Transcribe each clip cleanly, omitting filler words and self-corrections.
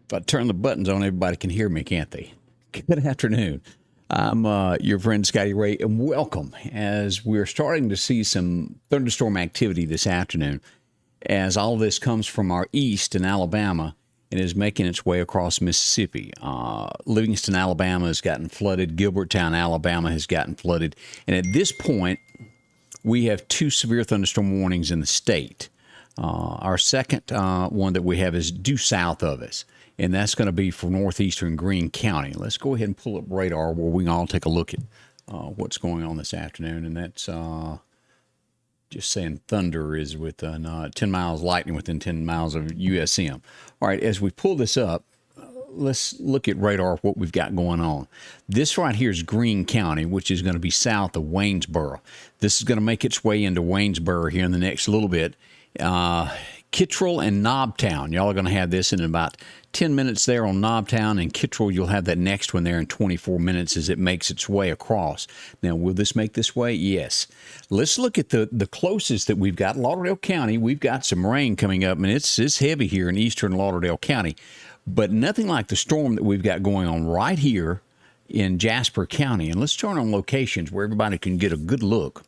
If I turn the buttons on, everybody can hear me, can't they? Good afternoon. I'm your friend Scotty Ray, and welcome as we're starting to see some thunderstorm activity this afternoon as all this comes from our east in Alabama and is making its way across Mississippi. Livingston, Alabama has gotten flooded. Gilberttown, Alabama has gotten flooded. And at this point, we have 2 severe thunderstorm warnings in the state. Our second one that we have is due south of us, and that's going to be for northeastern Greene County. Let's go ahead and pull up radar where we can all take a look at what's going on this afternoon, and that's just saying thunder is within 10 miles, lightning within 10 miles of USM. All right, as we pull this up, let's look at radar, what we've got going on. This right here is Greene County, which is going to be south of Waynesboro. This is going to make its way into Waynesboro here in the next little bit. Kittrell and Knobtown, y'all are going to have this in about 10 minutes there on Knobtown, and Kittrell, you'll have that next one there in 24 minutes as it makes its way across. Now, will this make this way? Yes. Let's look at the closest that we've got. Lauderdale County, we've got some rain coming up, and it's heavy here in eastern Lauderdale County, but nothing like the storm that we've got going on right here in Jasper County. And let's turn on locations where everybody can get a good look.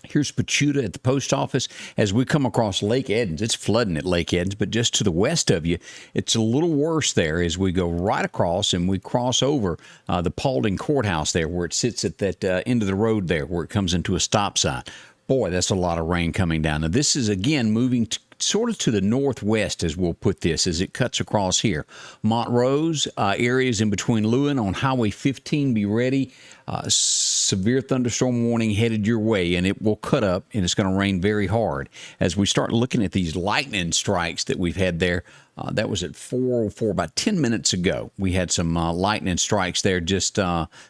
Here's Pachuta at the post office. As we come across Lake Edens, it's flooding at Lake Edens, but just to the west of you, it's a little worse there as we go right across and we cross over the Paulding Courthouse there where it sits at that end of the road there where it comes into a stop sign. Boy, that's a lot of rain coming down. Now, this is, again, moving sort of to the northwest, as we'll put this, as it cuts across here. Montrose, areas in between Lewin on Highway 15, be ready. Severe thunderstorm warning headed your way, and it will cut up, and it's going to rain very hard. As we start looking at these lightning strikes that we've had there, that was at 4:04, about 10 minutes ago. We had some lightning strikes there just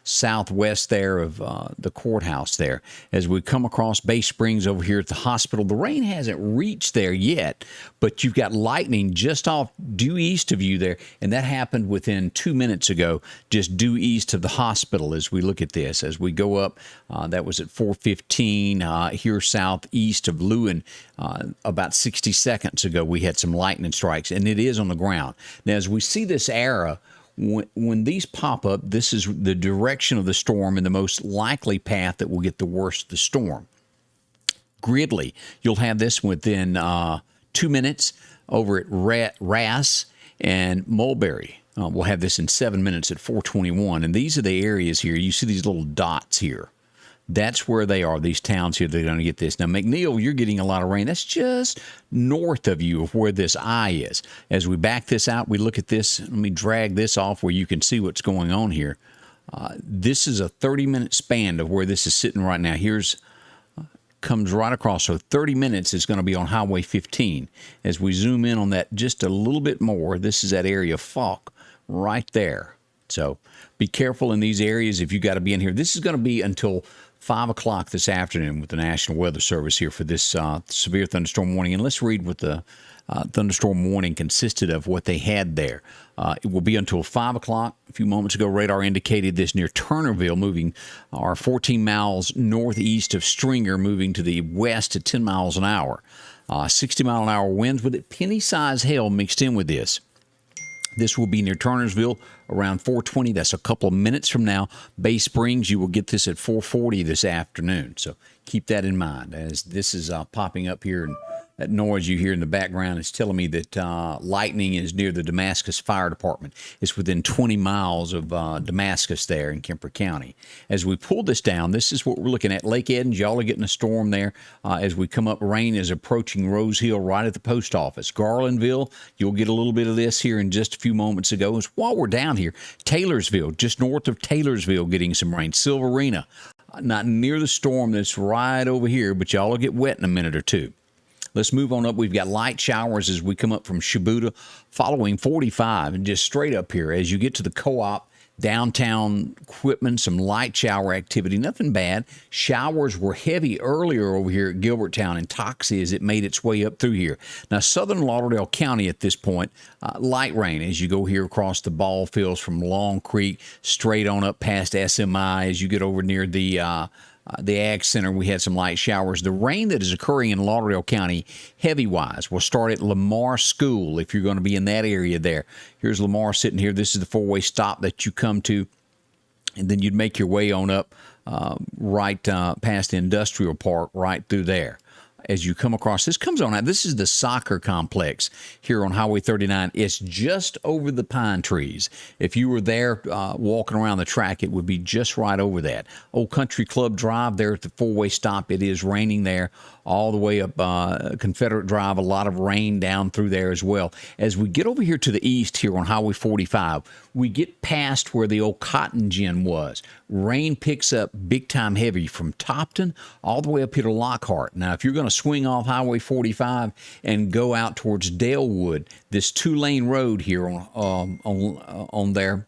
southwest there of the courthouse there. As we come across Bay Springs over here at the hospital, the rain hasn't reached there yet, but you've got lightning just off due east of you there, and that happened within 2 minutes ago, just due east of the hospital as we look at this. As we go up, that was at 4:15 here southeast of Lewin. About 60 seconds ago, we had some lightning strikes, and it is on the ground. Now, as we see this arrow, when these pop up, this is the direction of the storm and the most likely path that will get the worst of the storm. Gridley, you'll have this within 2 minutes over at Rass and Mulberry. We'll have this in 7 minutes at 4:21. And these are the areas here. You see these little dots here. That's where they are, these towns here. They're going to get this. Now, McNeil, you're getting a lot of rain. That's just north of you of where this eye is. As we back this out, we look at this. Let me drag this off where you can see what's going on here. This is a 30-minute span of where this is sitting right now. Here's comes right across. So 30 minutes is going to be on Highway 15. As we zoom in on that just a little bit more, this is that area of Falk right there. So be careful in these areas if you got to be in here. This is going to be until 5 o'clock this afternoon with the National Weather Service here for this severe thunderstorm warning. And let's read what the thunderstorm warning consisted of, what they had there. It will be until 5 o'clock. A few moments ago, radar indicated this near Turnerville, moving 14 miles northeast of Stringer, moving to the west at 10 miles an hour. 60-mile-an-hour winds with it, penny-sized hail mixed in with this. This will be near Turnersville around 4:20. That's a couple of minutes from now. Bay Springs, you will get this at 4:40 this afternoon. So keep that in mind as this is popping up here. And that noise you hear in the background is telling me that lightning is near the Damascus Fire Department. It's within 20 miles of Damascus there in Kemper County. As we pull this down, this is what we're looking at. Lake Edens, y'all are getting a storm there. As we come up, rain is approaching Rose Hill right at the post office. Garlandville, you'll get a little bit of this here in just a few moments ago. As while we're down here, Taylorsville, just north of Taylorsville, getting some rain. Silverina, not near the storm that's right over here, but y'all will get wet in a minute or two. Let's move on up. We've got light showers as we come up from Shibuya, following 45, and just straight up here as you get to the co-op, downtown Quitman, some light shower activity. Nothing bad. Showers were heavy earlier over here at Gilberttown and Toxie as it made its way up through here. Now, southern Lauderdale County at this point, light rain as you go here across the ball fields from Long Creek, straight on up past SMI as you get over near the the Ag Center, we had some light showers. The rain that is occurring in Lauderdale County, heavy-wise, will start at Lamar School if you're going to be in that area there. Here's Lamar sitting here. This is the four-way stop that you come to, and then you'd make your way on up right past the industrial park right through there. As you come across, this comes on out. This is the soccer complex here on Highway 39. It's just over the pine trees. If you were there walking around the track, it would be just right over that. Old Country Club Drive there at the four-way stop. It is raining there all the way up Confederate Drive. A lot of rain down through there as well. As we get over here to the east here on Highway 45, we get past where the old cotton gin was. Rain picks up big time heavy from Topton all the way up here to Lockhart. Now, if you're going to swing off Highway 45 and go out towards Dalewood, this two-lane road here on there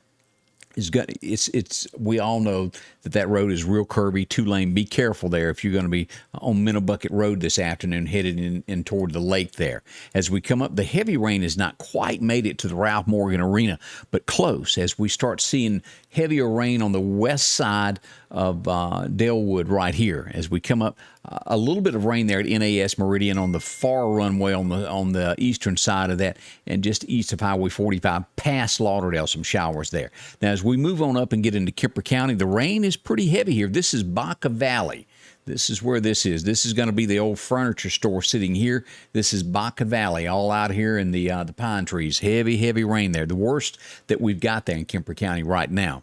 is got it's we all know that road is real curvy, two-lane. Be careful there if you're going to be on Minnebucket Road this afternoon headed in toward the lake there. As we come up, the heavy rain has not quite made it to the Ralph Morgan Arena, but close as we start seeing heavier rain on the west side of Dalewood right here. As we come up, a little bit of rain there at NAS Meridian on the far runway on the eastern side of that, and just east of Highway 45 past Lauderdale, some showers there. Now, as we move on up and get into Kemper County, the rain is pretty heavy here. This is Baca Valley. This is where this is. This is going to be the old furniture store sitting here. This is Baca Valley, all out here in the pine trees. Heavy, heavy rain there. The worst that we've got there in Kemper County right now.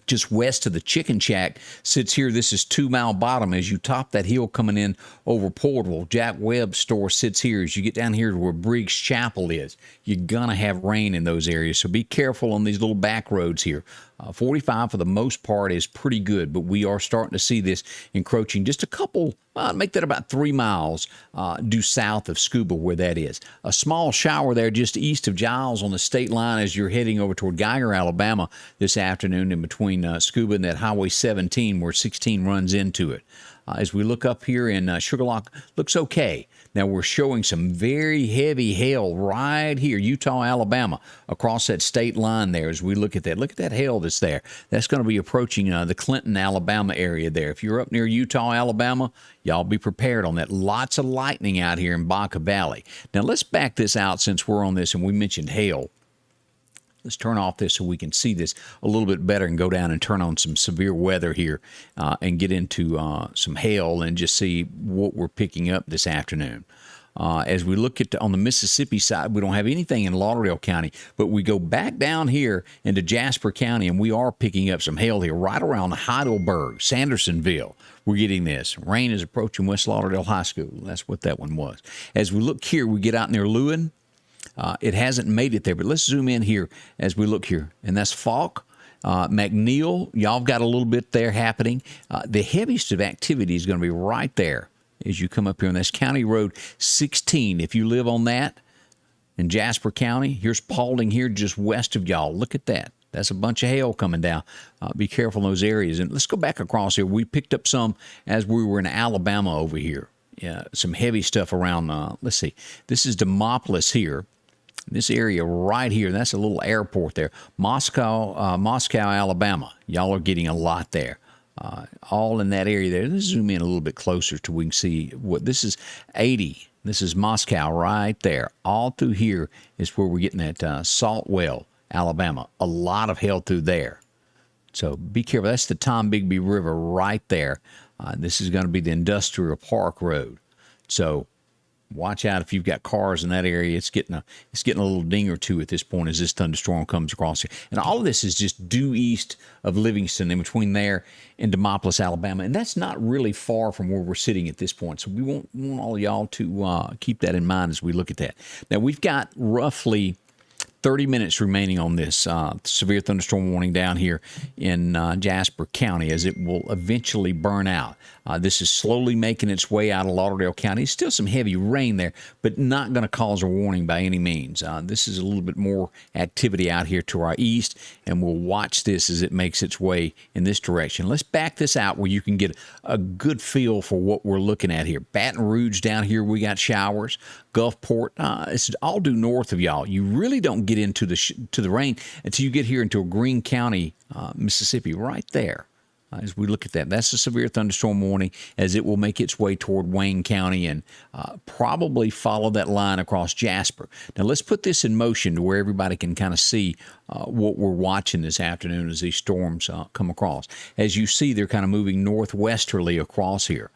Just west of the Chicken Shack sits here. This is 2 Mile Bottom. As you top that hill coming in over Porterville, Jack Webb's store sits here. As you get down here to where Briggs Chapel is, you're going to have rain in those areas. So be careful on these little back roads here. 45 for the most part is pretty good, but we are starting to see this encroaching just a couple, make that about 3 miles due south of Scuba where that is. A small shower there just east of Giles on the state line as you're heading over toward Geiger, Alabama this afternoon in between Scuba and that Highway 17 where 16 runs into it. As we look up here in Sugarlock, looks okay. Now, we're showing some very heavy hail right here, Utah, Alabama, across that state line there as we look at that. Look at that hail that's there. That's going to be approaching the Clinton, Alabama area there. If you're up near Utah, Alabama, y'all be prepared on that. Lots of lightning out here in Baca Valley. Now, let's back this out since we're on this and we mentioned hail. Let's turn off this so we can see this a little bit better and go down and turn on some severe weather here and get into some hail and just see what we're picking up this afternoon. As we look at on the Mississippi side, we don't have anything in Lauderdale County, but we go back down here into Jasper County, and we are picking up some hail here right around Heidelberg, Sandersonville. We're getting this. Rain is approaching West Lauderdale High School. That's what that one was. As we look here, we get out near Lewin. It hasn't made it there, but let's zoom in here as we look here. And that's Falk, McNeil. Y'all got a little bit there happening. The heaviest of activity is going to be right there as you come up here. And that's County Road 16. If you live on that in Jasper County, here's Paulding here just west of y'all. Look at that. That's a bunch of hail coming down. Be careful in those areas. And let's go back across here. We picked up some as we were in Alabama over here. Yeah, some heavy stuff around, let's see. This is Demopolis here. This area right here, that's a little airport there. Moscow, Alabama. Y'all are getting a lot there. All in that area there. Let's zoom in a little bit closer so we can see what this is. 80. This is Moscow right there. All through here is where we're getting that Saltwell, Alabama. A lot of hail through there. So be careful. That's the Tom Bigby River right there. This is going to be the Industrial Park Road. So watch out if you've got cars in that area. It's getting a little ding or two at this point as this thunderstorm comes across here. And all of this is just due east of Livingston, in between there and Demopolis, Alabama. And that's not really far from where we're sitting at this point. So we want all of y'all to keep that in mind as we look at that. Now, we've got roughly 30 minutes remaining on this severe thunderstorm warning down here in Jasper County as it will eventually burn out. This is slowly making its way out of Lauderdale County. Still some heavy rain there, but not going to cause a warning by any means. This is a little bit more activity out here to our east, and we'll watch this as it makes its way in this direction. Let's back this out where you can get a good feel for what we're looking at here. Baton Rouge down here, we got showers. Gulfport, it's all due north of y'all. You really don't get into the rain until you get here into Greene County, Mississippi, right there. as we look at that. That's a severe thunderstorm warning as it will make its way toward Wayne County and probably follow that line across Jasper. Now, let's put this in motion to where everybody can kind of see what we're watching this afternoon as these storms come across. As you see, they're kind of moving northwesterly across here.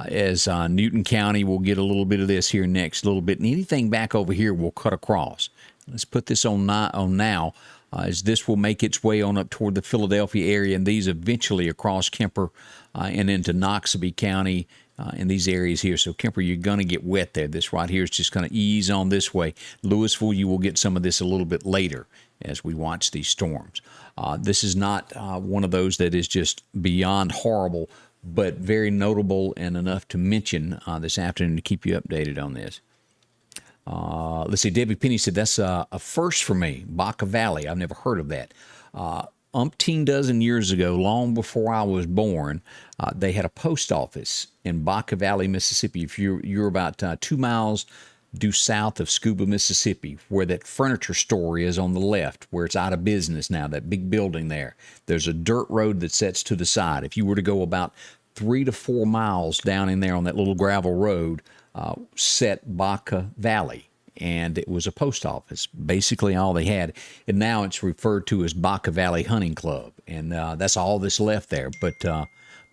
As Newton County will get a little bit of this here next, a little bit, and anything back over here will cut across. Let's put this on now. As this will make its way on up toward the Philadelphia area, and these eventually across Kemper and into Noxubee County in these areas here. So Kemper, you're going to get wet there. This right here is just going to ease on this way. Louisville, you will get some of this a little bit later as we watch these storms. This is not one of those that is just beyond horrible, but very notable and enough to mention this afternoon to keep you updated on this. Let's see. Debbie Penny said that's a first for me. Baca Valley. I've never heard of that. Umpteen dozen years ago, long before I was born, they had a post office in Baca Valley, Mississippi. If you're about 2 miles due south of Scuba, Mississippi, where that furniture store is on the left, where it's out of business now, that big building there. There's a dirt road that sets to the side. If you were to go about 3 to 4 miles down in there on that little gravel road, set Baca Valley, and it was a post office, basically all they had. And now it's referred to as Baca Valley Hunting Club, and that's all that's left there. But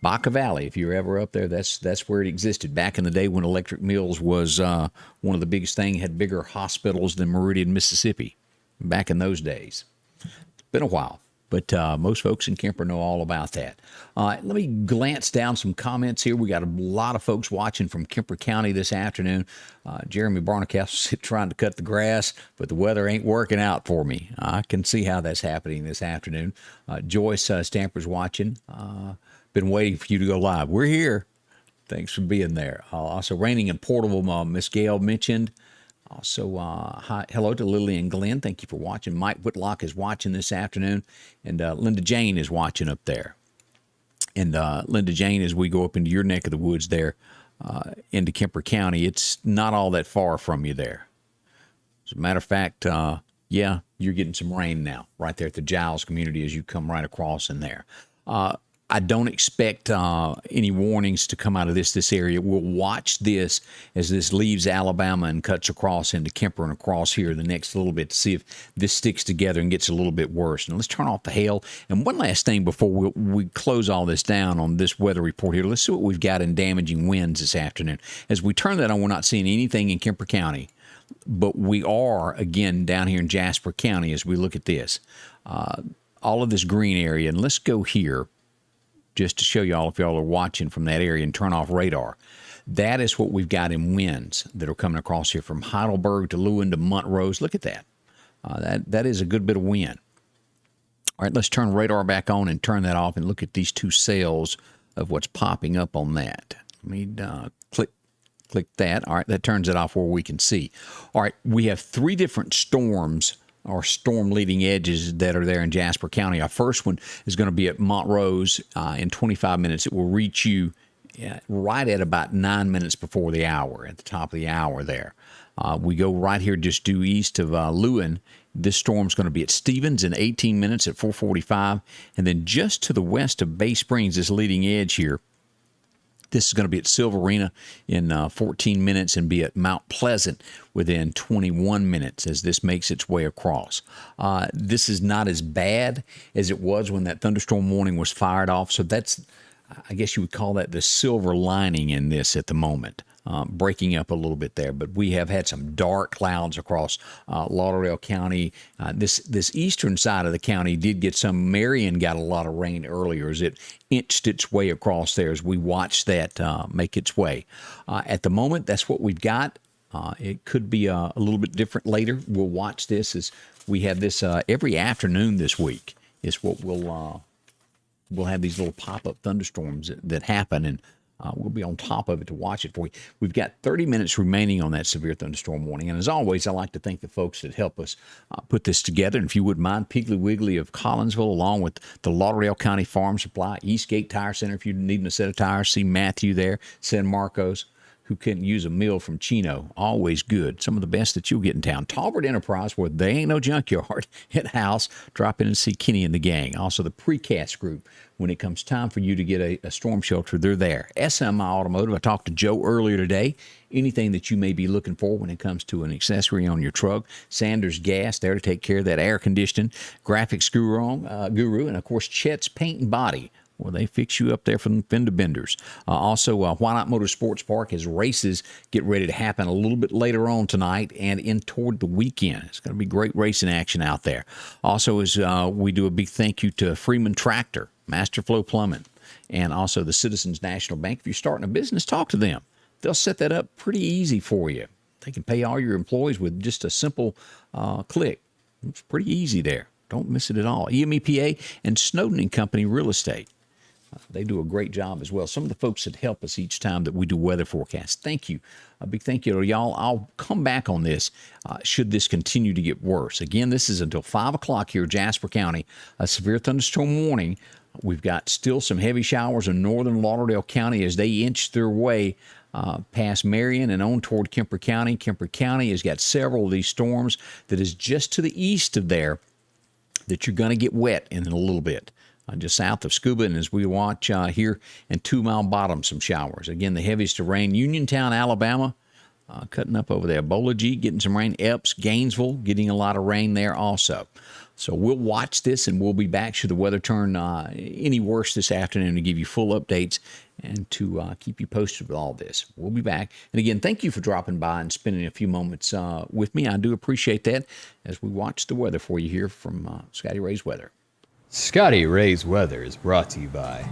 Baca Valley, if you're ever up there, that's where it existed back in the day when Electric Mills was one of the biggest things, had bigger hospitals than Meridian, Mississippi, back in those days. It's been a while. But most folks in Kemper know all about that. Let me glance down some comments here. We got a lot of folks watching from Kemper County this afternoon. Jeremy Barnacastle trying to cut the grass, but the weather ain't working out for me. I can see how that's happening this afternoon. Joyce Stamper's watching. Been waiting for you to go live. We're here. Thanks for being there. Also, raining in Portable, Miss Gail mentioned. Also, hello to Lily and Glenn. Thank you for watching. Mike Whitlock is watching this afternoon, and Linda Jane is watching up there. And Linda Jane, as we go up into your neck of the woods there, into Kemper County, it's not all that far from you there. As a matter of fact, yeah, you're getting some rain now right there at the Giles community as you come right across in there. I don't expect any warnings to come out of this area. We'll watch this as this leaves Alabama and cuts across into Kemper and across here the next little bit to see if this sticks together and gets a little bit worse. And let's turn off the hail. And one last thing before we close all this down on this weather report here, let's see what we've got in damaging winds this afternoon. As we turn that on, we're not seeing anything in Kemper County, but we are, again, down here in Jasper County as we look at this. All of this green area. And let's go here, just to show y'all if y'all are watching from that area, and turn off radar. That is what we've got in winds that are coming across here from Heidelberg to Lewin to Montrose. Look at that. That is a good bit of wind. All right, let's turn radar back on and turn that off and look at these two cells of what's popping up on that. Let me click that. All right, that turns it off where we can see. All right, we have 3 different storms or storm leading edges that are there in Jasper County. Our first one is going to be at Montrose in 25 minutes. It will reach you right at about 9 minutes before the hour, at the top of the hour there. We go right here just due east of Lewin. This storm's going to be at Stevens in 18 minutes at 4:45. And then just to the west of Bay Springs, this leading edge here, this is going to be at Silverina in 14 minutes and be at Mount Pleasant within 21 minutes as this makes its way across. This is not as bad as it was when that thunderstorm warning was fired off. So that's, I guess you would call that the silver lining in this at the moment. Breaking up a little bit there, but we have had some dark clouds across Lauderdale County. This eastern side of the county did get some. Marion got a lot of rain earlier as it inched its way across there as we watched that make its way. At the moment, that's what we've got. It could be a little bit different later. We'll watch this as we have this every afternoon this week is what we'll have these little pop-up thunderstorms that happen, and we'll be on top of it to watch it for you. We've got 30 minutes remaining on that severe thunderstorm warning. And as always, I like to thank the folks that help us put this together. And if you wouldn't mind, Piggly Wiggly of Collinsville, along with the Lauderdale County Farm Supply, Eastgate Tire Center, if you're needing a set of tires, see Matthew there, San Marcos, who couldn't use a meal from Chino. Always good. Some of the best that you'll get in town. Talbert Enterprise, where they ain't no junkyard, at house. Drop in and see Kenny and the gang. Also, the Precast Group. When it comes time for you to get a storm shelter, they're there. SMI Automotive, I talked to Joe earlier today. Anything that you may be looking for when it comes to an accessory on your truck. Sanders Gas, there to take care of that air conditioning. Graphics Guru, and, of course, Chet's Paint and Body. Well, they fix you up there from fender benders. Also, Why Not Motorsports Park, as races get ready to happen a little bit later on tonight and in toward the weekend. It's going to be great racing action out there. Also, as we do a big thank you to Freeman Tractor, Masterflow Plumbing, and also the Citizens National Bank. If you're starting a business, talk to them. They'll set that up pretty easy for you. They can pay all your employees with just a simple click. It's pretty easy there. Don't miss it at all. EMEPA and Snowden and Company Real Estate. They do a great job as well. Some of the folks that help us each time that we do weather forecasts. Thank you. A big thank you to y'all. I'll come back on this should this continue to get worse. Again, this is until 5 o'clock here in Jasper County. A severe thunderstorm warning. We've got still some heavy showers in northern Lauderdale County as they inch their way past Marion and on toward Kemper County. Kemper County has got several of these storms that is just to the east of there that you're going to get wet in a little bit. Just south of Scuba, and as we watch here in 2 Mile Bottom, some showers. Again, the heaviest of rain. Uniontown, Alabama, cutting up over there. Beulah G, getting some rain. Epps, Gainesville, getting a lot of rain there also. So we'll watch this, and we'll be back should the weather turn any worse this afternoon to give you full updates and to keep you posted with all this. We'll be back. And again, thank you for dropping by and spending a few moments with me. I do appreciate that as we watch the weather for you here from Scotty Ray's Weather. Scotty Ray's Weather is brought to you by